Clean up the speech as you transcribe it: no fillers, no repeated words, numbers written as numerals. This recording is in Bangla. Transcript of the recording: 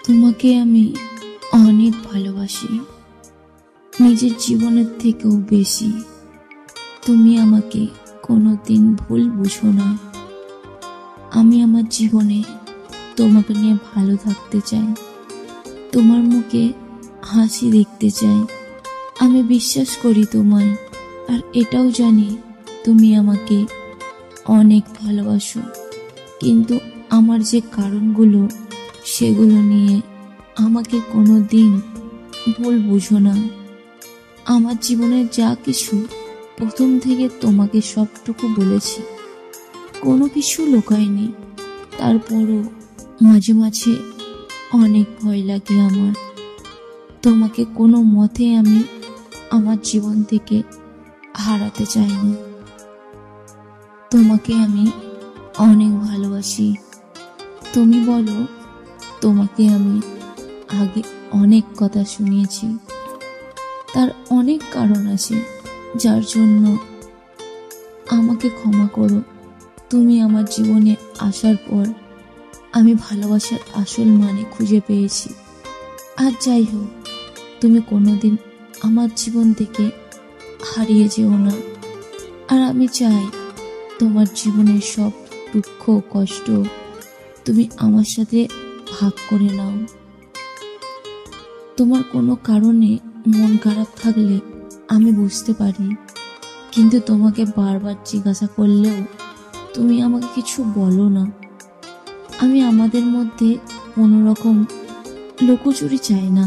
তোমাকে আমি অনেক ভালোবাসি, নিজের জীবনের থেকেও বেশি। তুমি আমাকে কোনোদিন ভুল বুঝো না। আমি আমার জীবনে তোমাকে নিয়ে ভালো থাকতে চাই, তোমার মুখে হাসি দেখতে চাই। আমি বিশ্বাস করি তোমায়, আর এটাও জানি তুমি আমাকে অনেক ভালোবাসো। কিন্তু আমার যে কারণগুলো, সেগুলো নিয়ে আমাকে কোনো দিন ভুল বুঝো না। আমার জীবনের যা কিছু, প্রথম থেকে তোমাকে সবটুকু বলেছি, কোনো কিছু লুকাইনি। তারপরও মাঝে মাঝে অনেক ভয় লাগে আমার। তোমাকে কোনো মতে আমি আমার জীবন থেকে হারাতে চাই না। তোমাকে আমি অনেক ভালোবাসি। তুমি বলো, তোমাকে আমি আগে অনেক কথা শুনিয়েছি, তার অনেক কারণ আছে, যার জন্য আমাকে ক্ষমা করো। তুমি আমার জীবনে আসার পর আমি ভালোবাসার আসল মানে খুঁজে পেয়েছি। আর যাই হোক, তুমি কোনোদিন আমার জীবন থেকে হারিয়ে যেও না। আর আমি চাই তোমার জীবনের সব দুঃখ কষ্ট তুমি আমার সাথে ভাগ করে নাও। তোমার কোনো কারণে মন খারাপ থাকলে আমি বুঝতে পারি, কিন্তু তোমাকে বারবার জিজ্ঞাসা করলেও তুমি আমাকে কিছু বলো না। আমি আমাদের মধ্যে কোনো রকম লুকোচুরি চাই না।